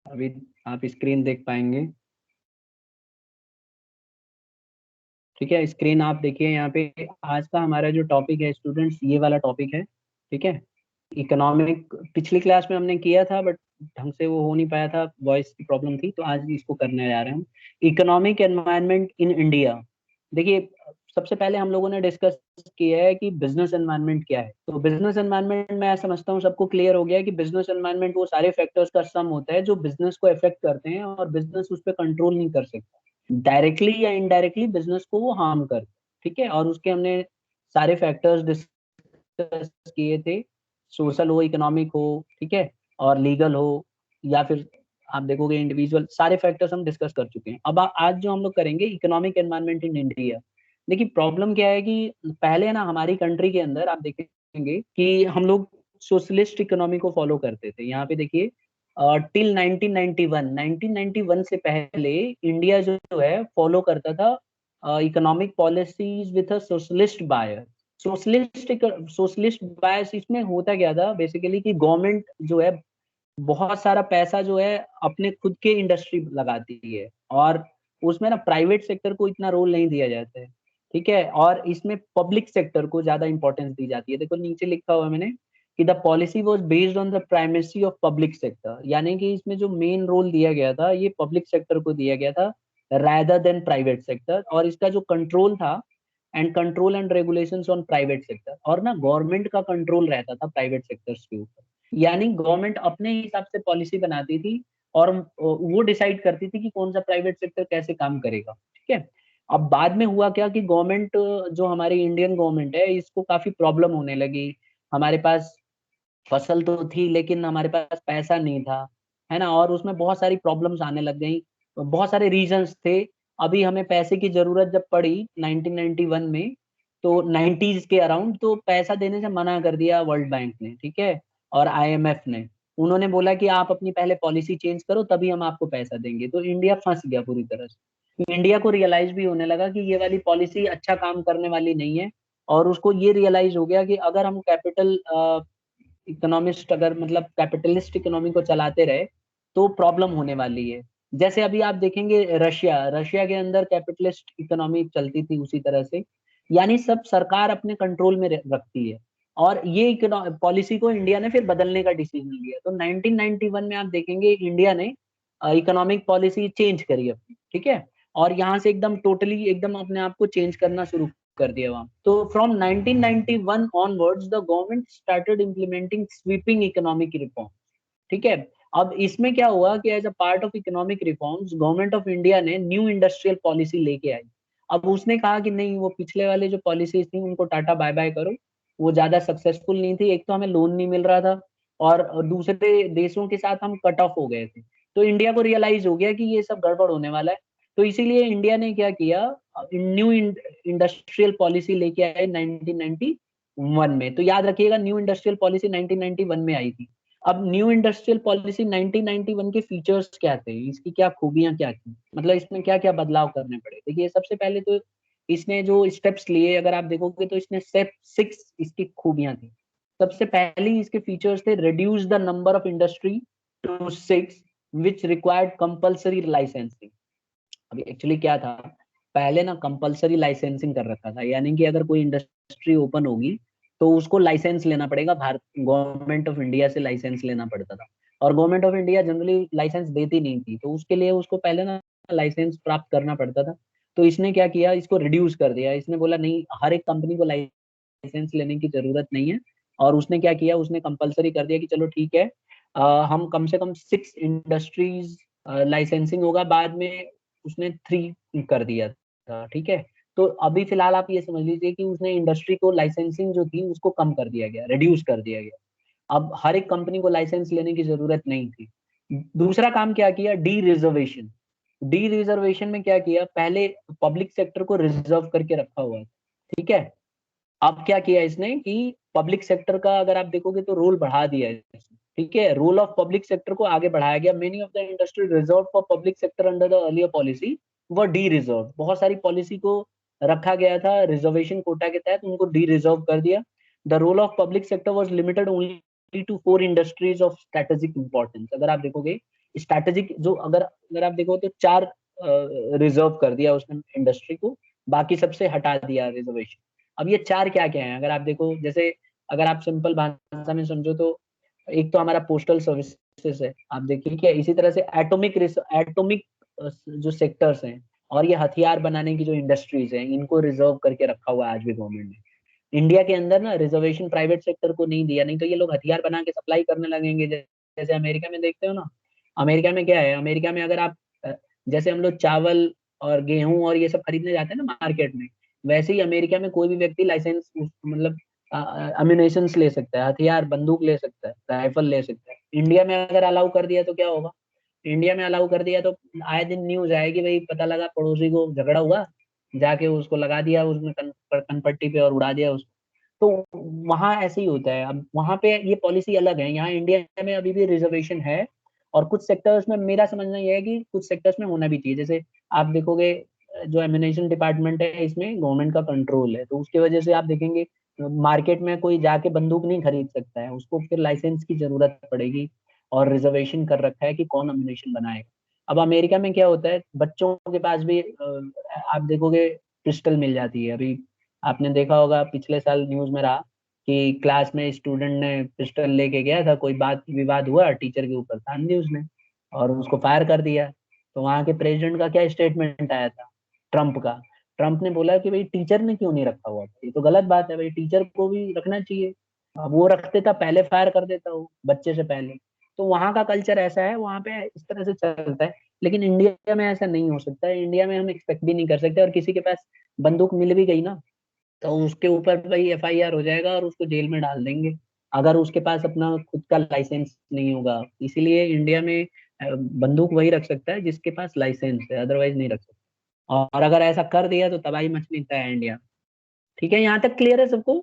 अभी आप स्क्रीन देख पाएंगे। ठीक है, स्क्रीन आप देखिए यहाँ पे। आज का हमारा जो टॉपिक है स्टूडेंट्स, ये वाला टॉपिक है। ठीक है, इकोनॉमिक पिछली क्लास में हमने किया था बट ढंग से वो हो नहीं पाया था, वॉइस की प्रॉब्लम थी, तो आज इसको करने जा रहे हैं हम। Economic environment in India. देखिए, सबसे पहले हम लोगों ने डिस्कस किया है कि बिजनेस एनवायरनमेंट क्या है। तो बिजनेस एनवायरनमेंट मैं समझता हूँ सबको क्लियर हो गया है कि बिजनेस एनवायरनमेंट वो सारे फैक्टर्स का सम होता है जो बिजनेस को अफेक्ट करते हैं और बिजनेस उस पर कंट्रोल नहीं कर सकता। डायरेक्टली या इनडायरेक्टली बिजनेस को वो हार्म करते हैं। ठीक है, और उसके हमने सारे फैक्टर्स डिस्कस किए थे। सोशल हो, इकोनॉमिक हो, ठीक है, और लीगल हो, या फिर आप देखोगे इंडिविजुअल, सारे फैक्टर्स हम डिस्कस कर चुके हैं। अब आज जो हम लोग करेंगे इकोनॉमिक एनवायरनमेंट इन इंडिया। देखिए, प्रॉब्लम क्या है कि पहले ना हमारी कंट्री के अंदर आप देखेंगे कि हम लोग सोशलिस्ट इकोनॉमी को फॉलो करते थे। यहाँ पे देखिए, टिल 1991, 1991 से पहले इंडिया जो है फॉलो करता था economic policies with a socialist bias. Socialist bias इसमें होता क्या था बेसिकली कि गवर्नमेंट जो है बहुत सारा पैसा जो है अपने खुद के इंडस्ट्री लगाती है, और उसमें ना प्राइवेट सेक्टर को इतना रोल नहीं दिया जाता है। ठीक है, और इसमें पब्लिक सेक्टर को ज्यादा इंपॉर्टेंस दी जाती है। देखो नीचे लिखा हुआ है मैंने कि the policy was based on the primacy of public sector, यानी कि इसमें जो मेन रोल दिया गया था ये पब्लिक सेक्टर को दिया गया था rather देन प्राइवेट सेक्टर। और इसका जो कंट्रोल था, and control and regulations on private sector, और ना गवर्नमेंट का कंट्रोल रहता था प्राइवेट सेक्टर्स के ऊपर। यानी गवर्नमेंट अपने हिसाब से पॉलिसी बनाती थी और वो डिसाइड करती थी कि कौन सा प्राइवेट सेक्टर कैसे काम करेगा। ठीक है, अब बाद में हुआ क्या कि गवर्नमेंट, जो हमारी इंडियन गवर्नमेंट है, इसको काफी प्रॉब्लम होने लगी। हमारे पास फसल तो थी लेकिन हमारे पास पैसा नहीं था, है ना, और उसमें बहुत सारी प्रॉब्लम्स आने लग गई। बहुत सारे रीजंस थे। अभी हमें पैसे की जरूरत जब पड़ी 1991 में, तो 90s के अराउंड, तो पैसा देने से मना कर दिया वर्ल्ड बैंक ने। ठीक है, और आईएमएफ ने। उन्होंने बोला कि आप अपनी पहले पॉलिसी चेंज करो तभी हम आपको पैसा देंगे। तो इंडिया फंस गया पूरी तरह से। इंडिया को रियलाइज भी होने लगा कि ये वाली पॉलिसी अच्छा काम करने वाली नहीं है, और उसको ये रियलाइज हो गया कि अगर हम कैपिटल इकोनॉमिस्ट, अगर मतलब कैपिटलिस्ट इकोनॉमी को चलाते रहे तो प्रॉब्लम होने वाली है। जैसे अभी आप देखेंगे रशिया रशिया के अंदर कैपिटलिस्ट इकोनॉमी चलती थी उसी तरह से। यानी सब सरकार अपने कंट्रोल में रखती है। और ये पॉलिसी को इंडिया ने फिर बदलने का डिसीजन लिया। तो 1991 में आप देखेंगे इंडिया ने इकोनॉमिक पॉलिसी चेंज करी अपनी। ठीक है, और यहाँ से एकदम टोटली एकदम अपने आप को चेंज करना शुरू कर दिया वहां। तो from 1991 onwards the government started implementing sweeping economic reform. ठीक है, अब इसमें क्या हुआ कि as a part of economic reforms government of India ने न्यू इंडस्ट्रियल पॉलिसी लेके आई। अब उसने कहा कि नहीं, वो पिछले वाले जो पॉलिसीज थी उनको टाटा बाय बाय करो, वो ज्यादा सक्सेसफुल नहीं थी। एक तो हमें लोन नहीं मिल रहा था, और दूसरे देशों के साथ हम कट ऑफ हो गए थे। तो इंडिया को रियलाइज हो गया कि ये सब गड़बड़ होने वाला है। तो इसीलिए इंडिया ने क्या किया, न्यू इंडस्ट्रियल पॉलिसी लेके आए 1991 में। तो याद रखिएगा, न्यू इंडस्ट्रियल पॉलिसी 1991 में आई थी। अब न्यू इंडस्ट्रियल पॉलिसी 1991 के फीचर्स क्या थे, इसकी क्या खूबियां क्या थी, मतलब इसमें क्या क्या बदलाव करने पड़े। देखिए, सबसे पहले तो इसने जो स्टेप्स लिए अगर आप देखोगे तो इसने स्टेप 6 इसकी खूबियां थी। सबसे पहली इसके फीचर्स थे, reduce the number of industry to 6 which required compulsory licensing. अभी एक्चुअली क्या था, पहले ना कंपलसरी लाइसेंसिंग कर रखा था, यानी कि अगर कोई इंडस्ट्री ओपन होगी तो उसको लाइसेंस लेना पड़ेगा, भारत गवर्नमेंट ऑफ इंडिया से लाइसेंस लेना पड़ता था। और government of India generally licence देती नहीं थी, तो उसके लिए उसको पहले ना लाइसेंस प्राप्त करना पड़ता था। तो इसने क्या किया, इसको रिड्यूस कर दिया। इसने बोला नहीं, हर एक कंपनी को लाइसेंस लेने की जरूरत नहीं है। और उसने क्या किया, उसने कंपलसरी कर दिया कि चलो ठीक है, हम कम से कम 6 इंडस्ट्रीज लाइसेंसिंग होगा। बाद में उसने 3 कर दिया था। ठीक है, तो अभी फिलहाल आप ये समझ लीजिए कि उसने इंडस्ट्री को लाइसेंसिंग जो थी उसको कम कर दिया गया, रिड्यूस कर दिया गया। अब हर एक कंपनी को लाइसेंस लेने की जरूरत नहीं थी। दूसरा काम क्या किया, डी रिजर्वेशन। डी रिजर्वेशन में क्या किया, पहले पब्लिक सेक्टर को रिजर्व करके रखा हुआ है। ठीक है, अब क्या किया इसने कि पब्लिक सेक्टर का अगर आप देखोगे तो रोल बढ़ा दिया है इसने। ठीक है, रोल ऑफ पब्लिक सेक्टर को आगे बढ़ाया गया। Many of the industry reserve for public sector under the earlier policy वो डी रिजर्व। बहुत सारी पॉलिसी को रखा गया था रिजर्वेशन कोटा के तहत, उनको डी रिजर्व कर दिया। The role of public sector was limited only to 4 industries of strategic importance. अगर आप देखोगे स्ट्रैटेजिक जो अगर अगर आप देखो तो 4 रिजर्व कर दिया उसने इंडस्ट्री को, बाकी सबसे हटा दिया रिजर्वेशन। अब ये 4 क्या क्या है अगर आप देखो, जैसे अगर आप सिंपल भाषा में समझो तो एक तो हमारा पोस्टल सर्विसेज है, आप देखिए क्या, इसी तरह से एटॉमिक जो सेक्टर्स हैं और ये हथियार बनाने की जो इंडस्ट्रीज हैं, इनको रिजर्व करके रखा हुआ है आज भी गवर्नमेंट ने। इंडिया के अंदर ना रिजर्वेशन प्राइवेट सेक्टर को नहीं दिया, नहीं तो ये लोग हथियार बना के सप्लाई करने लगेंगे। जैसे अमेरिका में देखते हो ना, अमेरिका में क्या है, अमेरिका में अगर आप जैसे हम लोग चावल और गेहूं और ये सब खरीदने जाते हैं ना मार्केट में, वैसे ही अमेरिका में कोई भी व्यक्ति लाइसेंस मतलब अम्यूनेशंस ले सकता है, हथियार बंदूक ले सकता है, राइफल ले सकता है। इंडिया में अगर अलाउ कर दिया तो क्या होगा, इंडिया में अलाउ कर दिया तो आए दिन न्यूज आएगी, भाई पता लगा पड़ोसी को झगड़ा हुआ, जाके उसको लगा दिया उसने कनपट्टी पे और उड़ा दिया उसको। तो वहां ऐसे ही होता है। अब वहां पे ये पॉलिसी अलग है, यहाँ इंडिया में अभी भी रिजर्वेशन है। और कुछ सेक्टर्स में मेरा समझना यह है कि कुछ सेक्टर्स में होना भी चाहिए। जैसे आप देखोगे जो एमिनेशन डिपार्टमेंट है इसमें गवर्नमेंट का कंट्रोल है, तो उसकी वजह से आप देखेंगे मार्केट में कोई जाके बंदूक नहीं खरीद सकता है, उसको फिर लाइसेंस की जरूरत पड़ेगी। और रिजर्वेशन कर रखा है कि कौन अम्यूनेशन बनाएगा। अब अमेरिका में क्या होता है, बच्चों के पास भी आप देखोगे पिस्टल मिल जाती है। अभी आपने देखा होगा पिछले साल न्यूज में रहा कि क्लास में स्टूडेंट ने पिस्टल लेके गया था, कोई बात विवाद हुआ, टीचर के ऊपर तान दी उसने और उसको फायर कर दिया। तो वहां के प्रेसिडेंट का क्या स्टेटमेंट आया था, ट्रम्प का। ट्रम्प ने बोला कि भाई टीचर ने क्यों नहीं रखा हुआ, ये तो गलत बात है, भाई टीचर को भी रखना चाहिए। अब वो रखते था पहले फायर कर देता वो बच्चे से पहले। तो वहां का कल्चर ऐसा है, वहां पे इस तरह से चलता है। लेकिन इंडिया में ऐसा नहीं हो सकता है, इंडिया में हम एक्सपेक्ट भी नहीं कर सकते। और किसी के पास बंदूक मिल भी गई ना, तो उसके ऊपर भाई एफआईआर हो जाएगा और उसको जेल में डाल देंगे, अगर उसके पास अपना खुद का लाइसेंस नहीं होगा। इसीलिए इंडिया में बंदूक वही रख सकता है जिसके पास लाइसेंस है, अदरवाइज नहीं रख सकता। और अगर ऐसा कर दिया तो तबाही मचनी तय है इंडिया में। ठीक है, यहाँ तक क्लियर है सबको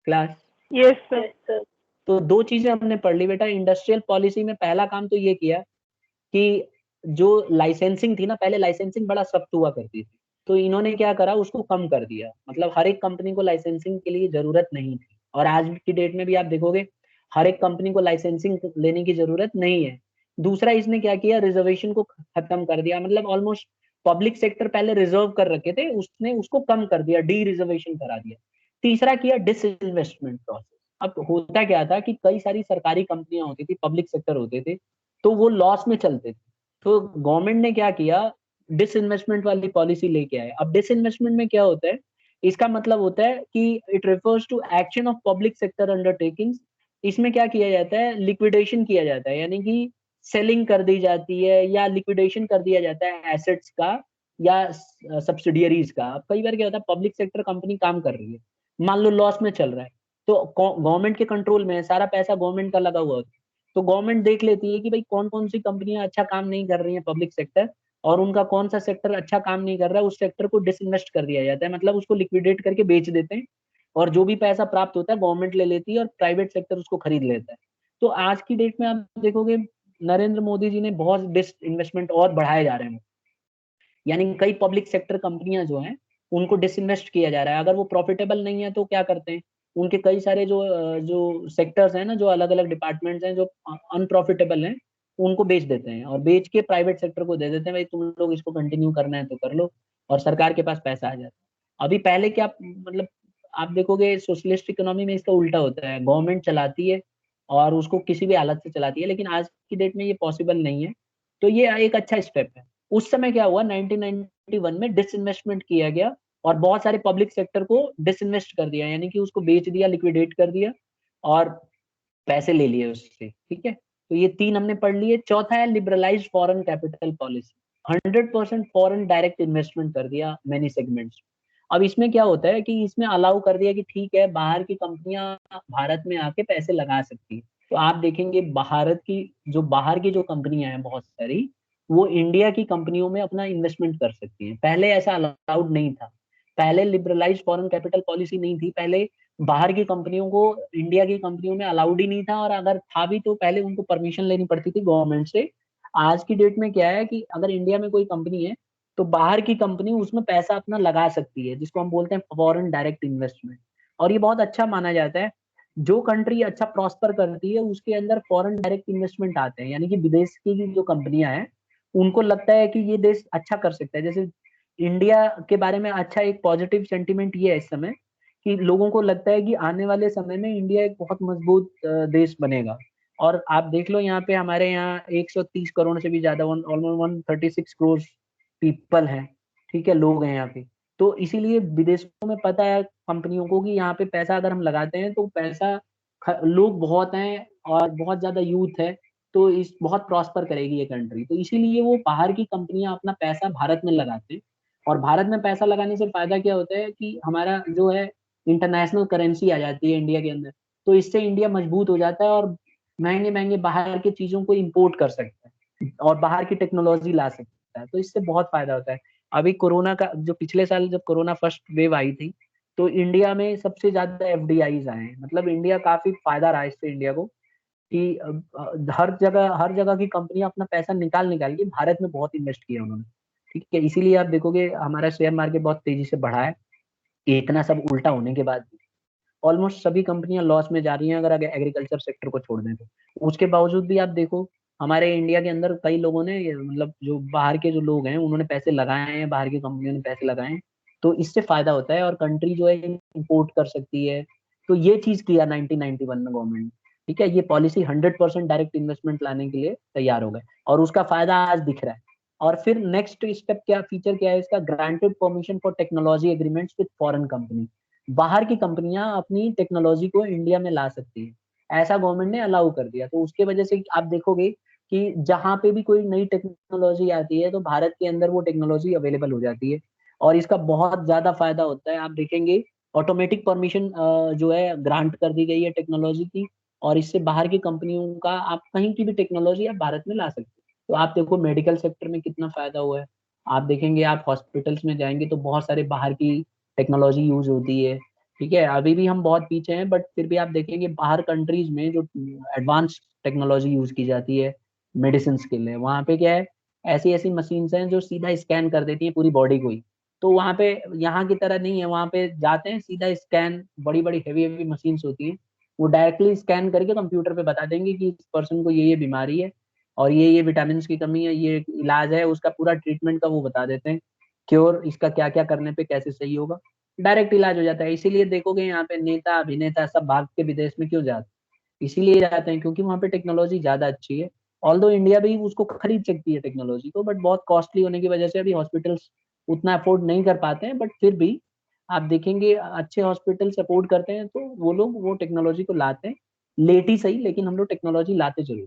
क्लास? Yes sir. तो 2 चीजें हमने पढ़ ली बेटा। इंडस्ट्रियल पॉलिसी में पहला काम तो ये किया कि जो लाइसेंसिंग थी ना, पहले लाइसेंसिंग बड़ा सख्त हुआ करती थी, तो इन्होंने क्या करा, उसको कम कर दिया। मतलब हर एक कंपनी को लाइसेंसिंग के लिए जरूरत नहीं थी, और आज की डेट में भी आप देखोगे हर एक कंपनी को लाइसेंसिंग लेने की जरूरत नहीं है। दूसरा, इसने क्या किया, रिजर्वेशन को खत्म कर दिया। मतलब ऑलमोस्ट पब्लिक सेक्टर पहले रिजर्व कर रखे थे, उसने उसको कम कर दिया, डी रिजर्वेशन करा दिया। तीसरा किया डिसइन्वेस्टमेंट प्रोसेस। अब होता क्या था कि कई सारी सरकारी कंपनियां होती थी, पब्लिक सेक्टर होते थे, तो वो लॉस में चलते थे। तो गवर्नमेंट ने क्या किया, डिसइन्वेस्टमेंट वाली पॉलिसी लेके आए। अब डिसइन्वेस्टमेंट में क्या होता है, इसका मतलब होता है कि it refers to action of public sector undertakings. इसमें क्या किया जाता है, लिक्विडेशन किया जाता है, यानी कि सेलिंग कर दी जाती है या लिक्विडेशन कर दिया जाता है एसेट्स का या सब्सिडियरीज का। अब कई बार क्या होता है, पब्लिक सेक्टर कंपनी काम कर रही है, मान लो लॉस में चल रहा है, तो गवर्नमेंट के कंट्रोल में है, सारा पैसा गवर्नमेंट का लगा हुआ होता है। तो गवर्नमेंट देख लेती है कि भाई कौन कौन सी कंपनियां अच्छा काम नहीं कर रही हैं पब्लिक सेक्टर, और उनका कौन सा सेक्टर अच्छा काम नहीं कर रहा है, उस सेक्टर को डिसइन्वेस्ट कर दिया जाता है, मतलब उसको लिक्विडेट करके बेच देते हैं। और जो भी पैसा प्राप्त होता है गवर्नमेंट ले लेती है और प्राइवेट सेक्टर उसको खरीद लेता है। तो आज की डेट में आप देखोगे नरेंद्र मोदी जी ने बहुत डिस इन्वेस्टमेंट और बढ़ाए जा रहे हैं, यानी कई पब्लिक सेक्टर कंपनियां जो हैं उनको डिसइन्वेस्ट किया जा रहा है। अगर वो प्रॉफिटेबल नहीं है तो क्या करते हैं, उनके कई सारे जो जो सेक्टर्स हैं ना, जो अलग अलग डिपार्टमेंट्स हैं जो अनप्रॉफिटेबल हैं, उनको बेच देते हैं और बेच के प्राइवेट सेक्टर को दे देते हैं, भाई तुम लोग इसको कंटिन्यू करना है तो कर लो, और सरकार के पास पैसा आ जाता है। अभी पहले क्या, मतलब आप देखोगे सोशलिस्ट इकोनॉमी में इसका उल्टा होता है, गवर्नमेंट चलाती है और उसको किसी भी हालत से चलाती है, लेकिन आज की डेट में ये पॉसिबल नहीं है। तो ये एक अच्छा स्टेप है। उस समय क्या हुआ, 1991 में डिसइन्वेस्टमेंट किया गया और बहुत सारे पब्लिक सेक्टर को डिसइन्वेस्ट कर दिया, यानी कि उसको बेच दिया, लिक्विडेट कर दिया और पैसे ले लिए उससे। ठीक है, तो ये 3 हमने पढ़ लिए। चौथा है liberalise foreign capital policy. 100% foreign direct investment कर दिया मैनी सेगमेंट्स। अब इसमें क्या होता है कि इसमें अलाउ कर दिया कि ठीक है, बाहर की कंपनियां भारत में आके पैसे लगा सकती है। तो आप देखेंगे भारत की बाहर की जो कंपनियां हैं बहुत सारी, वो इंडिया की कंपनियों में अपना इन्वेस्टमेंट कर सकती हैं। पहले ऐसा अलाउड नहीं था, पहले लिबरलाइज फॉरेन कैपिटल पॉलिसी नहीं थी, पहले बाहर की कंपनियों को इंडिया की कंपनियों में अलाउड ही नहीं था, और अगर था भी तो पहले उनको परमिशन लेनी पड़ती थी गवर्नमेंट से। आज की डेट में क्या है कि अगर इंडिया में कोई कंपनी है तो बाहर की कंपनी उसमें पैसा अपना लगा सकती है, जिसको हम बोलते हैं फॉरेन डायरेक्ट इन्वेस्टमेंट, और ये बहुत अच्छा माना जाता है। जो कंट्री अच्छा प्रॉस्पर करती है उसके अंदर फॉरेन डायरेक्ट इन्वेस्टमेंट आते हैं, यानी कि विदेश की जो कंपनियां हैं उनको लगता है कि ये देश अच्छा कर सकता है। जैसे इंडिया के बारे में अच्छा एक पॉजिटिव सेंटीमेंट ये है इस समय कि लोगों को लगता है कि आने वाले समय में इंडिया एक बहुत मजबूत देश बनेगा। और आप देख लो यहाँ पे हमारे यहाँ 130 करोड़ से भी ज्यादा ऑलमोस्ट 136 करोड़ पीपल हैं, ठीक है, लोग हैं यहाँ पे। तो इसीलिए विदेशों में पता है कंपनियों को कि यहाँ पे पैसा अगर हम लगाते हैं तो पैसा लोग बहुत हैं और बहुत ज्यादा यूथ है, तो इस बहुत प्रॉस्पर करेगी ये कंट्री। तो इसीलिए वो बाहर की कंपनियां अपना पैसा भारत में लगाते हैं। और भारत में पैसा लगाने से फायदा क्या होता है कि हमारा जो है इंटरनेशनल करेंसी आ जाती है इंडिया के अंदर। तो इससे इंडिया मजबूत हो जाता है और महंगे महंगे बाहर की चीजों को इम्पोर्ट कर सकता है और बाहर की टेक्नोलॉजी ला सकता है। तो इससे बहुत फायदा होता है। अभी कोरोना का जो पिछले साल जब कोरोना फर्स्ट वेव आई थी तो इंडिया में सबसे ज्यादा एफडीआईज आए हैं, मतलब इंडिया काफी फायदा रहा इससे इंडिया को कि हर जगह की कंपनियां अपना पैसा निकाल निकाल के भारत में बहुत इन्वेस्ट किया उन्होंने। ठीक है, इसीलिए आप देखोगे हमारा शेयर मार्केट बहुत तेजी से बढ़ा है। इतना सब उल्टा होने के बाद ऑलमोस्ट सभी कंपनियां लॉस में जा रही हैं अगर एग्रीकल्चर सेक्टर को छोड़ दें तो। उसके बावजूद भी आप देखो हमारे इंडिया के अंदर कई लोगों ने मतलब जो बाहर के जो लोग हैं उन्होंने पैसे लगाए हैं, बाहर की कंपनियों ने पैसे लगाए हैं। तो इससे फायदा होता है और कंट्री जो है इंपोर्ट कर सकती है। तो ये चीज किया 1991 में गवर्नमेंट ने। ठीक है, ये पॉलिसी 100% डायरेक्ट इन्वेस्टमेंट लाने के लिए तैयार हो गए और उसका फायदा आज दिख रहा है। और फिर नेक्स्ट स्टेप क्या, फीचर क्या है इसका, granted permission for technology agreements with foreign company. बाहर की कंपनियां अपनी टेक्नोलॉजी को इंडिया में ला सकती है, ऐसा गवर्नमेंट ने अलाउ कर दिया। तो उसके वजह से आप देखोगे कि जहां पे भी कोई नई टेक्नोलॉजी आती है तो भारत के अंदर वो टेक्नोलॉजी अवेलेबल हो जाती है और इसका बहुत ज्यादा फायदा होता है। आप देखेंगे ऑटोमेटिक परमिशन जो है ग्रांट कर दी गई है टेक्नोलॉजी की, और इससे बाहर की कंपनियों का आप कहीं की भी टेक्नोलॉजी आप भारत में ला सकते हैं। तो आप देखो मेडिकल सेक्टर में कितना फायदा हुआ है। आप देखेंगे आप हॉस्पिटल्स में जाएंगे तो बहुत सारे बाहर की टेक्नोलॉजी यूज होती है। ठीक है, अभी भी हम बहुत पीछे हैं बट फिर भी आप देखेंगे बाहर कंट्रीज में जो एडवांस टेक्नोलॉजी यूज की जाती है मेडिसिन के लिए, वहां पे क्या है, ऐसी ऐसी मशीन्स हैं जो सीधा स्कैन कर देती है पूरी बॉडी को ही। तो वहां पे यहाँ की तरह नहीं है, वहां पे जाते हैं सीधा स्कैन, बड़ी बड़ी हैवी हैवी मशीन्स होती हैं, वो डायरेक्टली स्कैन करके कंप्यूटर पे बता देंगे कि इस पर्सन को ये बीमारी है और ये विटामिन की कमी है, ये इलाज है, उसका पूरा ट्रीटमेंट का वो बता देते हैं, क्योर इसका क्या क्या करने पे कैसे सही होगा, डायरेक्ट इलाज हो जाता है। इसीलिए देखोगे यहाँ पे नेता अभिनेता सब भाग के विदेश में क्यों जाते हैं, इसीलिए जाते हैं क्योंकि वहाँ पे टेक्नोलॉजी ज्यादा अच्छी है। ऑल्दो इंडिया भी उसको खरीद सकती है टेक्नोलॉजी को, बट बहुत कॉस्टली होने की वजह से अभी हॉस्पिटल्स उतना अफोर्ड नहीं कर पाते हैं। बट फिर भी आप देखेंगे अच्छे हॉस्पिटल सपोर्ट करते हैं तो वो लोग वो टेक्नोलॉजी को लाते हैं, लेट ही सही लेकिन हम लोग टेक्नोलॉजी लाते जरूर।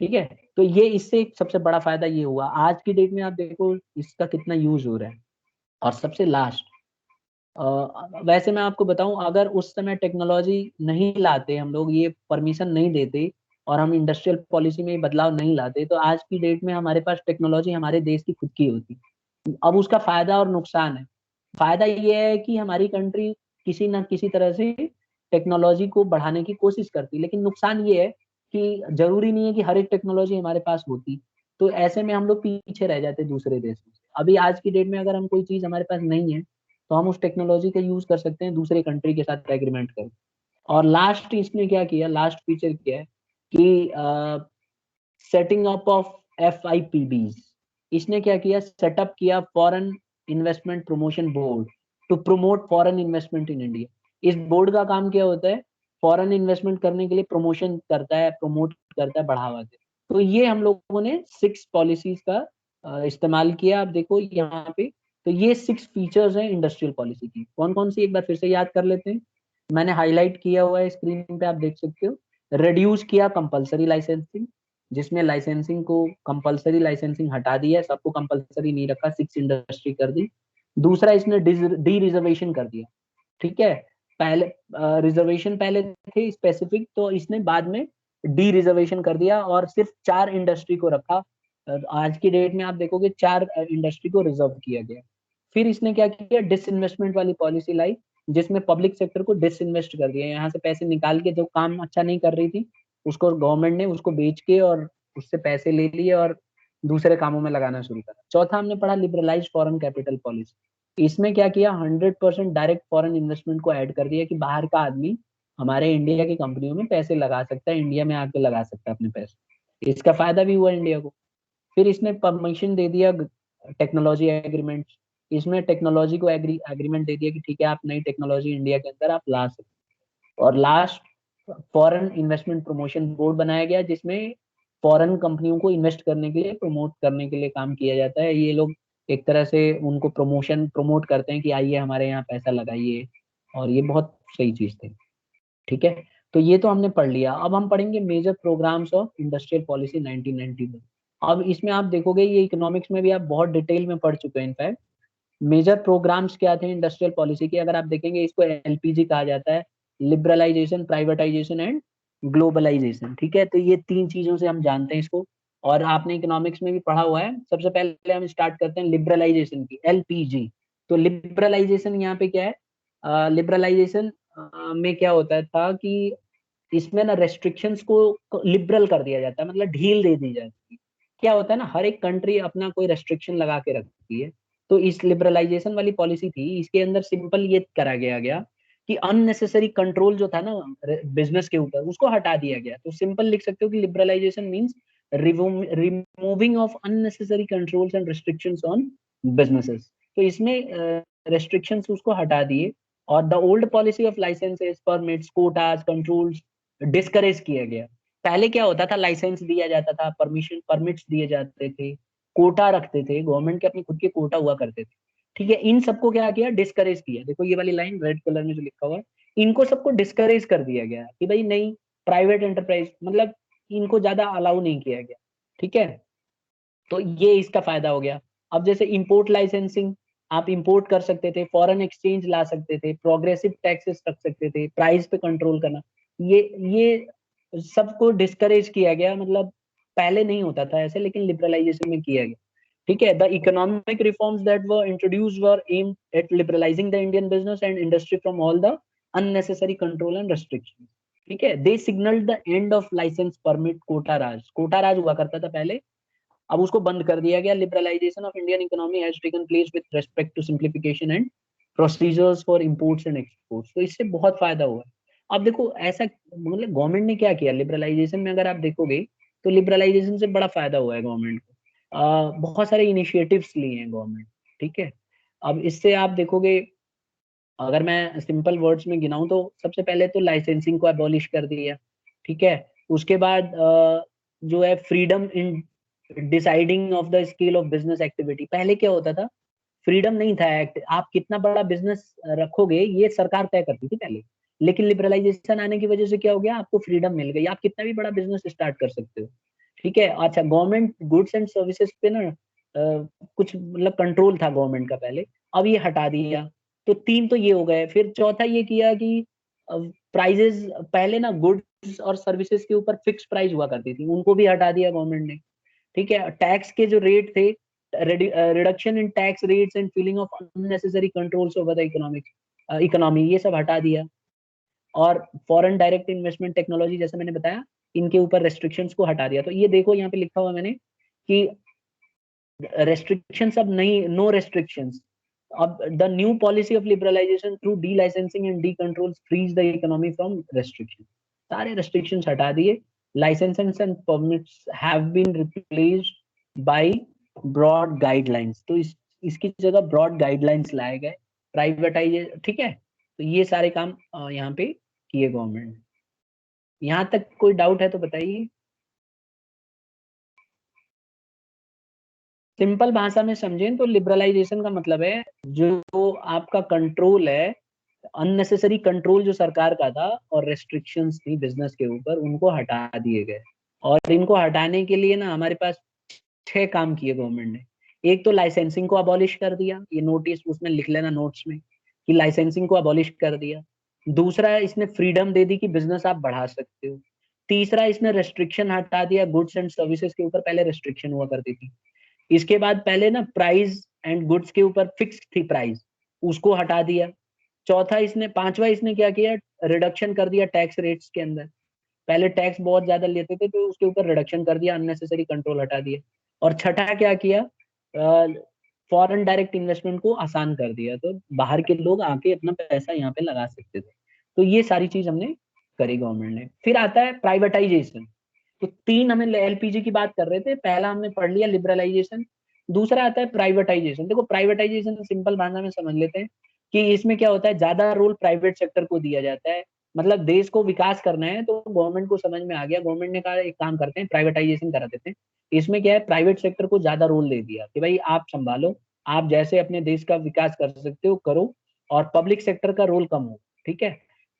ठीक है, तो ये इससे एक सबसे बड़ा फायदा ये हुआ आज की डेट में, आप देखो इसका कितना यूज हो रहा है। और सबसे लास्ट, वैसे मैं आपको बताऊं अगर उस समय टेक्नोलॉजी नहीं लाते हम लोग, ये परमिशन नहीं देते और हम इंडस्ट्रियल पॉलिसी में बदलाव नहीं लाते तो आज की डेट में हमारे पास टेक्नोलॉजी हमारे देश की खुद की होती। अब उसका फायदा और नुकसान है। फायदा ये है कि हमारी कंट्री किसी ना किसी तरह से टेक्नोलॉजी को बढ़ाने की कोशिश करती, लेकिन नुकसान ये है कि जरूरी नहीं है कि हर एक टेक्नोलॉजी हमारे पास होती। तो ऐसे में हम लोग पीछे रह जाते दूसरे देशों से। अभी आज की डेट में अगर हम कोई चीज हमारे पास नहीं है तो हम उस टेक्नोलॉजी का यूज कर सकते हैं दूसरे कंट्री के साथ एग्रीमेंट कर। और लास्ट इसने क्या किया, लास्ट फीचर क्या है कि सेटिंग अप ऑफ FIPBs। इसने क्या किया, सेटअप किया foreign investment promotion board to promote foreign investment in India. इस बोर्ड का काम क्या होता है, फॉरेन इन्वेस्टमेंट करने के लिए प्रमोशन करता है, प्रमोट करता है, बढ़ावा देता है। तो ये हम लोगों ने 6 पॉलिसीज का इस्तेमाल किया। आप देखो यहाँ पे, तो ये 6 फीचर्स हैं इंडस्ट्रियल पॉलिसी की। कौन कौन सी एक बार फिर से याद कर लेते हैं। मैंने हाईलाइट किया हुआ है स्क्रीन पे, आप देख सकते हो। रिड्यूस किया कंपलसरी लाइसेंसिंग, जिसमें लाइसेंसिंग को कंपलसरी लाइसेंसिंग हटा दिया, सबको कंपलसरी नहीं रखा, 6 इंडस्ट्री कर दी। दूसरा इसने डी रिजर्वेशन कर दिया। ठीक है, पहले रिजर्वेशन पहले थे स्पेसिफिक, तो इसने बाद में डी रिजर्वेशन कर दिया और सिर्फ 4 इंडस्ट्री को रखा। आज की डेट में आप देखोगे 4 इंडस्ट्री को रिजर्व किया गया। फिर इसने क्या किया, डिसइन्वेस्टमेंट वाली पॉलिसी लाई, जिसमें पब्लिक सेक्टर को डिसइन्वेस्ट कर दिया, यहाँ से पैसे निकाल के जो काम अच्छा नहीं कर रही थी उसको गवर्नमेंट ने उसको बेच के और उससे पैसे ले लिए और दूसरे कामों में लगाना शुरू करा। चौथा हमने पढ़ा लिबरलाइज फॉरेन कैपिटल पॉलिसी। इसमें क्या किया, 100% डायरेक्ट फॉरेन इन्वेस्टमेंट को ऐड कर दिया कि बाहर का आदमी हमारे इंडिया की कंपनियों में पैसे लगा सकता है, इंडिया में आके लगा सकता है अपने पैसे। इसका फायदा भी हुआ इंडिया को। फिर इसने परमिशन दे दिया टेक्नोलॉजी एग्रीमेंट। इसमें टेक्नोलॉजी को एग्रीमेंट दे दिया कि ठीक है आप नई टेक्नोलॉजी इंडिया के अंदर आप ला सकते। और last, foreign investment promotion board बनाया गया, जिसमें फॉरेन कंपनियों को इन्वेस्ट करने के लिए, प्रमोट करने के लिए काम किया जाता है। ये लोग एक तरह से उनको प्रमोट करते हैं कि आइए हमारे यहाँ पैसा लगाइए, और ये बहुत सही चीज थी। ठीक है, तो ये तो हमने पढ़ लिया। अब हम पढ़ेंगे major programmes of industrial policy 1991। अब इसमें आप देखोगे, ये इकोनॉमिक्स में भी आप बहुत डिटेल में पढ़ चुके हैं इनफैक्ट। मेजर प्रोग्राम्स क्या थे इंडस्ट्रियल पॉलिसी के, अगर आप देखेंगे इसको एलपीजी कहा जाता है, लिबरलाइजेशन, प्राइवेटाइजेशन एंड ग्लोबलाइजेशन। ठीक है, तो ये तीन चीजों से हम जानते हैं इसको, और आपने इकोनॉमिक्स में भी पढ़ा हुआ है। सबसे पहले हम स्टार्ट करते हैं लिबरलाइजेशन की, एलपीजी। तो लिबरलाइजेशन यहाँ पे क्या है, लिबरलाइजेशन में क्या होता था कि इसमें ना रेस्ट्रिक्शंस को लिबरल कर दिया जाता है, मतलब ढील दे दी जाती है। क्या होता है ना, हर एक कंट्री अपना कोई रेस्ट्रिक्शन लगा के रखती है। तो इस लिबरलाइजेशन वाली पॉलिसी थी, इसके अंदर सिंपल ये करा गया कि अननेसेसरी कंट्रोल जो था ना बिजनेस के ऊपर, उसको हटा दिया गया। तो सिंपल लिख सकते हो कि liberalisation means removing of unnecessary controls and restrictions on businesses. तो इसमें रेस्ट्रिक्शंस उसको हटा दिए, और the old policy of licences, permits, quotas, controls discourage किया गया। पहले क्या होता था, लाइसेंस दिया जाता था, परमिट्स दिए जाते थे, कोटा रखते थे, गवर्नमेंट के अपने खुद के कोटा हुआ करते थे। ठीक है, इन सबको क्या किया, डिस्करेज किया। देखो ये वाली लाइन रेड कलर में जो लिखा हुआ है, इनको सबको डिस्करेज कर दिया गया कि भाई नहीं, प्राइवेट एंटरप्राइज मतलब इनको ज्यादा अलाउ नहीं किया गया। ठीक है, तो ये इसका फायदा हो गया। अब जैसे इंपोर्ट लाइसेंसिंग, आप इंपोर्ट कर सकते थे, फॉरेन एक्सचेंज ला सकते थे, प्रोग्रेसिव टैक्सेस रख सकते थे, प्राइस पे कंट्रोल करना, ये सबको डिस्करेज किया गया। मतलब पहले नहीं होता था ऐसे, लेकिन लिबरलाइजेशन में किया गया। ठीक है, the economic reforms that were introduced were aimed at liberalising the Indian business and industry from all the unnecessary control and restriction. ठीक है, they signalled the end of licence, permit, quota Raj. Quota Raj हुआ करता था पहले, अब उसको बंद कर दिया गया। Liberalisation of Indian economy has taken place with respect to simplification and procedures for imports and exports. तो इससे बहुत फायदा हुआ है। अब देखो ऐसा, मतलब गवर्नमेंट ने क्या किया लिबरलाइजेशन में, अगर आप देखोगे तो लिबरलाइजेशन से बड़ा फायदा हुआ है गवर्नमेंट को। बहुत सारे इनिशिएटिव्स लिए हैं गवर्नमेंट। ठीक है, अब इससे आप देखोगे, अगर मैं सिंपल वर्ड्स में गिनाऊं तो सबसे पहले तो लाइसेंसिंग को अबॉलिश कर दिया। ठीक है, उसके बाद जो है freedom in deciding of the scale of business activity. पहले क्या होता था, फ्रीडम नहीं था, एक्ट आप कितना बड़ा बिजनेस रखोगे ये सरकार तय करती थी पहले। लेकिन लिबरलाइजेशन आने की वजह से क्या हो गया, आपको फ्रीडम मिल गई, आप कितना भी बड़ा बिजनेस स्टार्ट कर सकते हो। ठीक है, अच्छा गवर्नमेंट गुड्स एंड सर्विसेज पे ना कुछ मतलब कंट्रोल था गवर्नमेंट का पहले, अब ये हटा दिया। तो तीन तो ये हो गए। फिर चौथा ये किया कि प्राइजेस, पहले ना गुड्स और सर्विसेज के ऊपर फिक्स प्राइस हुआ करती थी, उनको भी हटा दिया गवर्नमेंट ने। ठीक है, टैक्स के जो रेट थे, reduction in tax rates and feeling of unnecessary controls over the economy, ये सब हटा दिया। और फॉरेन डायरेक्ट इन्वेस्टमेंट टेक्नोलॉजी, जैसे मैंने बताया, इनके ऊपर रेस्ट्रिक्शंस को हटा दिया। तो ये देखो यहाँ पे लिखा हुआ मैंने कि रेस्ट्रिक्शंस अब नहीं, नो रेस्ट्रिक्शंस। अब the new policy of liberalisation through delicensing and decontrol frees the economy from restriction. सारे रेस्ट्रिक्शंस हटा दिए। Licences and permits have been replaced by broad guidelines. तो इसकी जगह ब्रॉड गाइडलाइंस लाए गए, प्राइवेटाइज। ठीक है, तो ये सारे काम यहाँ पे किए गवर्नमेंट ने। यहाँ तक कोई डाउट है तो बताइए। सिंपल भाषा में समझें तो लिबरलाइजेशन का मतलब है जो आपका कंट्रोल है, अननेसेसरी कंट्रोल जो सरकार का था और रेस्ट्रिक्शंस थी बिजनेस के ऊपर, उनको हटा दिए गए। और इनको हटाने के लिए ना हमारे पास 6 काम किए गवर्नमेंट ने। एक तो लाइसेंसिंग को अबॉलिश कर दिया, ये नोटिस उसमें लिख लेना नोट्स में कि लाइसेंसिंग को अबॉलिश कर दिया। दूसरा, इसने फ्रीडम दे दी कि बिजनेस आप बढ़ा सकते हो। तीसरा, इसने रेस्ट्रिक्शन हटा दिया, गुड्स एंड सर्विसेज के ऊपर पहले रेस्ट्रिक्शन हुआ करती थी। इसके बाद पहले ना प्राइस एंड गुड्स के ऊपर फिक्स थी प्राइस, उसको हटा दिया। चौथा, इसने पांचवा इसने क्या किया, रिडक्शन कर दिया टैक्स रेट्स के अंदर। पहले टैक्स बहुत ज्यादा लेते थे तो उसके ऊपर रिडक्शन कर दिया, अननेसेसरी कंट्रोल हटा दिया। और छठा क्या किया, फॉरेन डायरेक्ट इन्वेस्टमेंट को आसान कर दिया, तो बाहर के लोग आके अपना पैसा यहाँ पे लगा सकते थे। तो ये सारी चीज हमने करी गवर्नमेंट ने। फिर आता है प्राइवेटाइजेशन। तो तीन हमें एलपीजी की बात कर रहे थे, पहला हमने पढ़ लिया लिबरलाइजेशन, दूसरा आता है प्राइवेटाइजेशन। देखो प्राइवेटाइजेशन सिंपल भाषा में समझ लेते हैं कि इसमें क्या होता है, ज्यादा रोल प्राइवेट सेक्टर को दिया जाता है। मतलब देश को विकास करना है तो गवर्नमेंट को समझ में आ गया, गवर्नमेंट ने कहा एक काम करते हैं प्राइवेटाइजेशन करा देते हैं। इसमें क्या है, प्राइवेट सेक्टर को ज्यादा रोल दे दिया कि भाई आप संभालो, आप जैसे अपने देश का विकास कर सकते हो करो, और पब्लिक सेक्टर का रोल कम हो। ठीक है,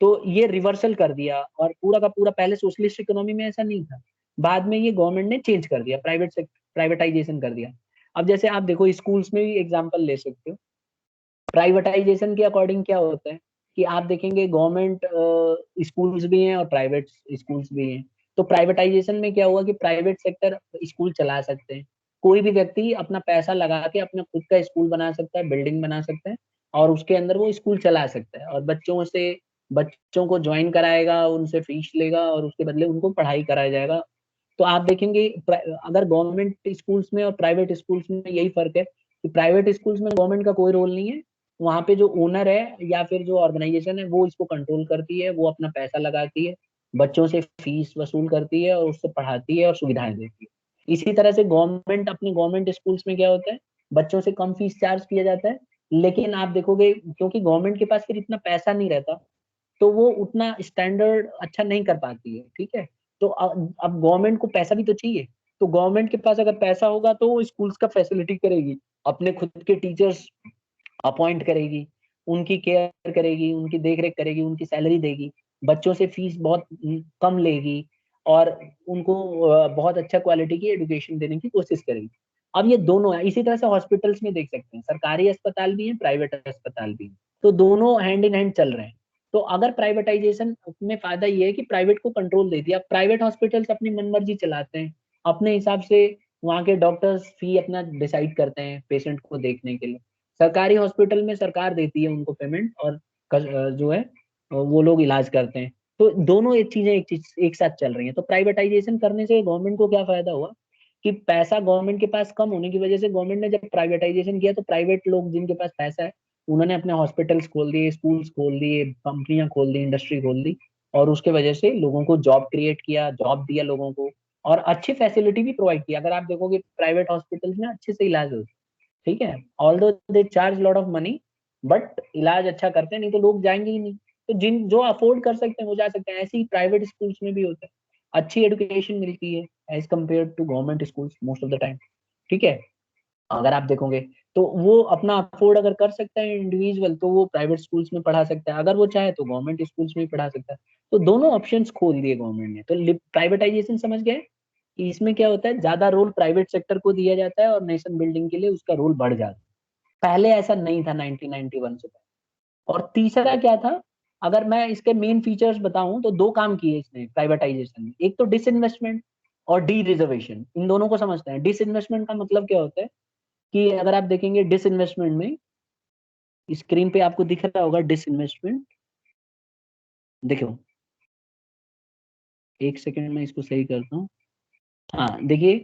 तो ये रिवर्सल कर दिया, और पूरा का पूरा पहले सोशलिस्ट इकोनॉमी में ऐसा नहीं था, बाद में ये गवर्नमेंट ने चेंज कर दिया, प्राइवेटाइजेशन कर दिया। अब जैसे आप देखो स्कूल्स में भी एग्जांपल ले सकते हो, प्राइवेटाइजेशन के अकॉर्डिंग क्या होता है कि आप देखेंगे गवर्नमेंट स्कूल्स भी हैं और प्राइवेट स्कूल्स भी हैं। तो प्राइवेटाइजेशन में क्या हुआ कि प्राइवेट सेक्टर स्कूल चला सकते हैं, कोई भी व्यक्ति अपना पैसा लगा के अपना खुद का स्कूल बना सकता है, बिल्डिंग बना सकता है, और उसके अंदर वो स्कूल चला सकता है, और बच्चों को ज्वाइन कराएगा, उनसे फीस लेगा और उसके बदले उनको पढ़ाई कराया जाएगा। तो आप देखेंगे अगर गवर्नमेंट स्कूल्स में और प्राइवेट स्कूल्स में यही फर्क है कि प्राइवेट स्कूल्स में गवर्नमेंट का कोई रोल नहीं है, वहां पे जो ओनर है या फिर जो ऑर्गेनाइजेशन है वो इसको कंट्रोल करती है, वो अपना पैसा लगाती है, बच्चों से फीस वसूल करती है और उससे पढ़ाती है और सुविधाएं देती है। इसी तरह से गवर्नमेंट स्कूल्स में क्या होता है, बच्चों से कम फीस चार्ज किया जाता है, लेकिन आप देखोगे क्योंकि गवर्नमेंट के पास फिर इतना पैसा नहीं रहता, तो वो उतना स्टैंडर्ड अच्छा नहीं कर पाती है। ठीक है, तो अब गवर्नमेंट को पैसा भी तो चाहिए, तो गवर्नमेंट के पास अगर पैसा होगा तो वो स्कूल्स का फैसिलिटी करेगी, अपने खुद के टीचर्स अपॉइंट करेगी, उनकी केयर करेगी, उनकी देख रेख करेगी, उनकी सैलरी देगी, बच्चों से फीस बहुत कम लेगी, और उनको बहुत अच्छा क्वालिटी की एजुकेशन देने की कोशिश करेगी। अब ये दोनों है, इसी तरह से हॉस्पिटल्स में देख सकते हैं, सरकारी अस्पताल भी हैं, प्राइवेट अस्पताल भी हैं, तो दोनों हैंड इन हैंड चल रहे हैं। तो अगर प्राइवेटाइजेशन में फायदा ये है कि प्राइवेट को कंट्रोल दे दिया, प्राइवेट हॉस्पिटल्स अपनी मनमर्जी चलाते हैं, अपने हिसाब से वहाँ के डॉक्टर्स फी अपना डिसाइड करते हैं पेशेंट को देखने के लिए। सरकारी हॉस्पिटल में सरकार देती है उनको पेमेंट, और जो है वो लोग इलाज करते हैं। तो दोनों एक चीजें एक साथ चल रही हैं। तो प्राइवेटाइजेशन करने से गवर्नमेंट को क्या फायदा हुआ कि पैसा गवर्नमेंट के पास कम होने की वजह से गवर्नमेंट ने जब प्राइवेटाइजेशन किया तो प्राइवेट लोग जिनके पास पैसा है उन्होंने अपने हॉस्पिटल्स खोल दिए, स्कूल्स खोल दिए, कंपनियां खोल दी, इंडस्ट्री खोल दी, और उसके वजह से लोगों को जॉब क्रिएट किया, जॉब दिया लोगों को, और अच्छी फैसिलिटी भी प्रोवाइड की। अगर आप देखोगे प्राइवेट हॉस्पिटल्स में अच्छे से इलाज होता है। ठीक है, although they charge lot of money, but इलाज अच्छा करते हैं, नहीं तो लोग जाएंगे ही नहीं। तो जिन जो अफोर्ड कर सकते हैं वो जा सकते हैं, ऐसे ही प्राइवेट स्कूल्स में भी होता है, अच्छी एजुकेशन मिलती है as compare to government schools most of the time. ठीक है, अगर आप देखोगे तो वो अपना अफोर्ड अगर कर सकता है इंडिविजुअल तो वो प्राइवेट स्कूल्स में पढ़ा सकता है, अगर वो चाहे तो गवर्नमेंट स्कूल्स में भी पढ़ा सकता है। तो दोनों ऑप्शंस खोल दिए गवर्नमेंट ने। तो प्राइवेटाइजेशन समझ गए कि इसमें क्या होता है, ज्यादा रोल प्राइवेट सेक्टर को दिया जाता है और नेशन बिल्डिंग के लिए उसका रोल बढ़ जाता है। पहले ऐसा नहीं था 1991 से पहले। और तीसरा क्या था, अगर मैं इसके मेन फीचर्स बताऊं तो दो काम किए इसने प्राइवेटाइजेशन में, एक तो डिसइन्वेस्टमेंट और डी रिजर्वेशन। इन दोनों को समझते हैं। डिसइन्वेस्टमेंट का मतलब क्या होता है कि अगर आप देखेंगे डिसइन्वेस्टमेंट में, स्क्रीन पे आपको दिख रहा होगा डिसइन्वेस्टमेंट, देखो एक सेकंड में इसको सही करता हूँ। हाँ देखिए,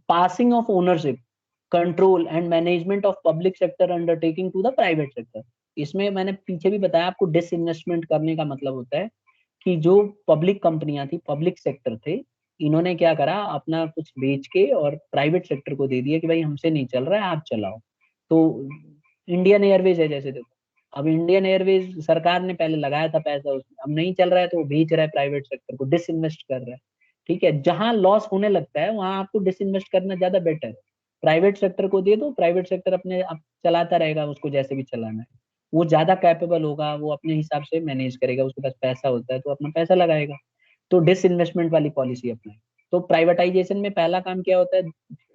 passing of ownership, control and management of public sector undertaking to the private sector. इसमें मैंने पीछे भी बताया आपको, डिसइन्वेस्टमेंट करने का मतलब होता है कि जो पब्लिक कंपनियां थी, पब्लिक सेक्टर थे, इन्होंने क्या करा, अपना कुछ बेच के और प्राइवेट सेक्टर को दे दिया कि भाई हमसे नहीं चल रहा है, आप चलाओ। तो इंडियन एयरवेज है जैसे, देखो अब इंडियन एयरवेज सरकार ने पहले लगाया था पैसा उसमें, अब नहीं चल रहा है तो वो बेच रहा है प्राइवेट सेक्टर को, डिसइन्वेस्ट कर रहा है। ठीक है, जहां लॉस होने लगता है वहां आपको डिसइन्वेस्ट करना ज्यादा बेटर है। प्राइवेट सेक्टर को दे दो, प्राइवेट सेक्टर अपने आप चलाता रहेगा, उसको जैसे भी चलाना है, वो ज्यादा कैपेबल होगा, वो अपने हिसाब से मैनेज करेगा, उसके पास पैसा होता है तो अपना पैसा लगाएगा। तो डिसइन्वेस्टमेंट वाली पॉलिसी अपनाए। तो प्राइवेटाइजेशन में पहला काम क्या होता है,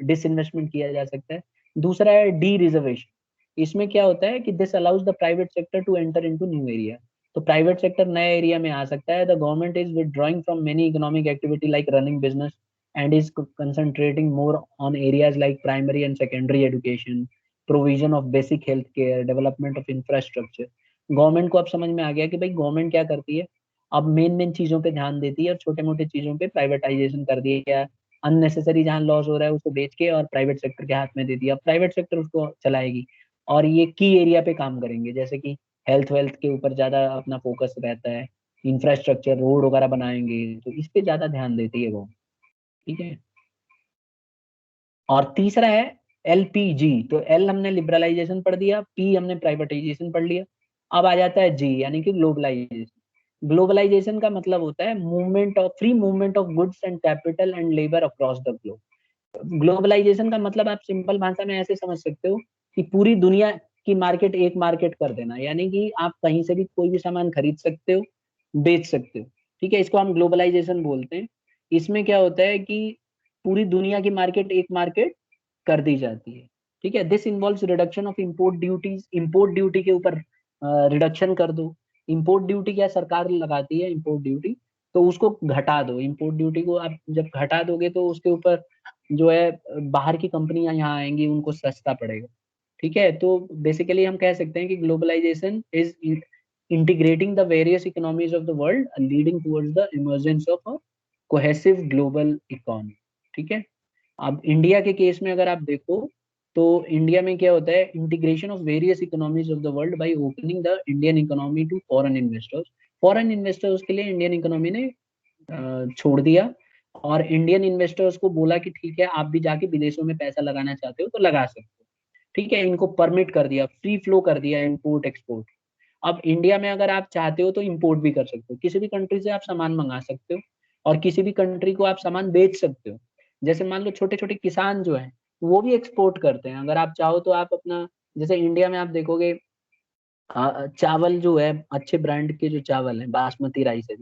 डिसइन्वेस्टमेंट किया जा सकता है। दूसरा है डी रिजर्वेशन। इसमें क्या होता है कि this allows the private sector to enter into new area. तो प्राइवेट सेक्टर नए एरिया में आ सकता है। The government is withdrawing from many economic activity like running business and is concentrating more on areas like primary and secondary education, provision of basic health care, development of infrastructure. Government को अब समझ में आ गया कि भाई government क्या करती है, अब मेन मेन चीजों पे ध्यान देती है और छोटे मोटे चीजों पे प्राइवेटाइजेशन कर दिया क्या, अननेसेसरी जहां लॉस हो रहा है उसको बेच के और प्राइवेट सेक्टर के हाथ में दे दिया, प्राइवेट सेक्टर उसको चलाएगी। और ये की एरिया पे काम करेंगे, जैसे कि हेल्थ वेल्थ के ऊपर ज्यादा अपना फोकस रहता है, इंफ्रास्ट्रक्चर रोड वगैरह बनाएंगे, तो इस पे ज्यादा ध्यान देती है वो। ठीक है। और तीसरा है एलपीजी। तो एल हमने लिबरलाइजेशन पढ़ दिया, पी हमने प्राइवेटाइजेशन पढ़ लिया। अब आ जाता है जी, यानी कि ग्लोबलाइजेशन। ग्लोबलाइजेशन का मतलब होता है movement of free movement of goods and capital and labour across the globe. Globalisation का मतलब आप सिंपल भाषा में ऐसे समझ सकते हो कि पूरी दुनिया की मार्केट एक मार्केट कर देना, यानी कि आप कहीं से भी कोई भी सामान खरीद सकते हो, बेच सकते हो। ठीक है, इसको हम ग्लोबलाइजेशन बोलते हैं। इसमें क्या होता है कि पूरी दुनिया की मार्केट एक मार्केट कर दी जाती है। ठीक है, this involves reduction of import duties. Import duty के ऊपर रिडक्शन कर दो। इंपोर्ट ड्यूटी क्या सरकार लगाती है, इंपोर्ट ड्यूटी, तो उसको घटा दो। इंपोर्ट ड्यूटी को आप जब घटा दोगे तो उसके ऊपर जो है बाहर की कंपनियां यहाँ आएंगी, उनको सस्ता पड़ेगा। ठीक है, तो बेसिकली हम कह सकते हैं कि globalisation is integrating the various economies of the world leading towards the emergence of a cohesive global economy. ठीक है। अब इंडिया के केस में अगर आप देखो, तो इंडिया में क्या होता है, integration of various economies of the world by opening the Indian economy to foreign investors. Foreign investors के लिए इंडियन इकोनॉमी ने छोड़ दिया, और इंडियन इन्वेस्टर्स को बोला कि ठीक है, आप भी जाके विदेशों में पैसा लगाना चाहते हो तो लगा सकते हो। ठीक है, इनको परमिट कर दिया, फ्री फ्लो कर दिया इंपोर्ट एक्सपोर्ट। अब इंडिया में अगर आप चाहते हो तो इंपोर्ट भी कर सकते हो, किसी भी कंट्री से आप सामान मंगा सकते हो, और किसी भी कंट्री को आप सामान बेच सकते हो। जैसे मान लो छोटे छोटे किसान जो है, वो भी एक्सपोर्ट करते हैं। अगर आप चाहो तो आप अपना, जैसे इंडिया में आप देखोगे चावल जो है, अच्छे ब्रांड के जो चावल है, बासमती राइस है,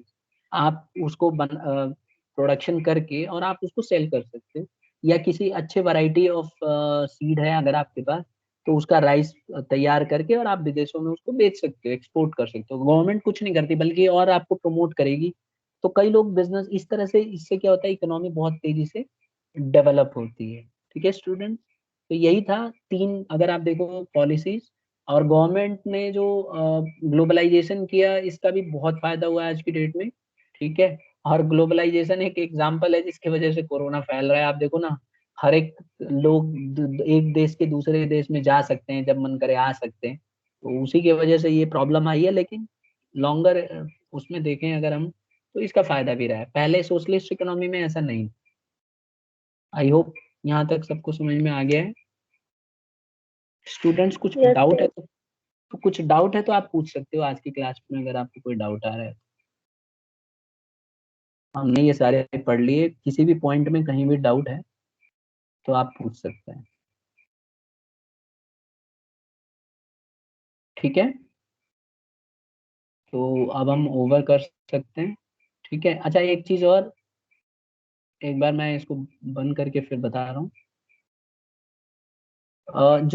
आप उसको प्रोडक्शन करके और आप उसको सेल कर सकते हो। या किसी अच्छे वैरायटी ऑफ सीड है अगर आपके पास, तो उसका राइस तैयार करके और आप विदेशों में उसको बेच सकते हो, एक्सपोर्ट कर सकते हो। गवर्नमेंट कुछ नहीं करती, बल्कि और आपको प्रमोट करेगी। तो कई लोग बिजनेस इस तरह से, इससे क्या होता है, इकोनॉमी बहुत तेजी से डेवलप होती है। ठीक है स्टूडेंट, तो यही था तीन, अगर आप देखो, पॉलिसीज। और गवर्नमेंट ने जो ग्लोबलाइजेशन किया, इसका भी बहुत फायदा हुआ है आज की डेट में। ठीक है। और ग्लोबलाइजेशन एक एग्जाम्पल है जिसकी वजह से कोरोना फैल रहा है। आप देखो ना, हर एक लोग एक देश के दूसरे देश में जा सकते हैं, जब मन करे आ सकते हैं। तो उसी की वजह से ये प्रॉब्लम आई है, लेकिन लॉन्गर उसमें देखें अगर हम, तो इसका फायदा भी रहा है। पहले सोशलिस्ट इकोनॉमी में ऐसा नहीं। आई होप यहाँ तक सबको समझ में आ गया है। स्टूडेंट्स कुछ यस डाउट है सर। तो कुछ डाउट है तो आप पूछ सकते हो आज की क्लास में, अगर आपको कोई डाउट आ रहा है। हमने ये सारे पढ़ लिए, किसी भी पॉइंट में कहीं भी डाउट है तो आप पूछ सकते हैं। ठीक है, तो अब हम ओवर कर सकते हैं। ठीक है, अच्छा एक चीज और, एक बार मैं इसको बंद करके फिर बता रहा हूँ। जो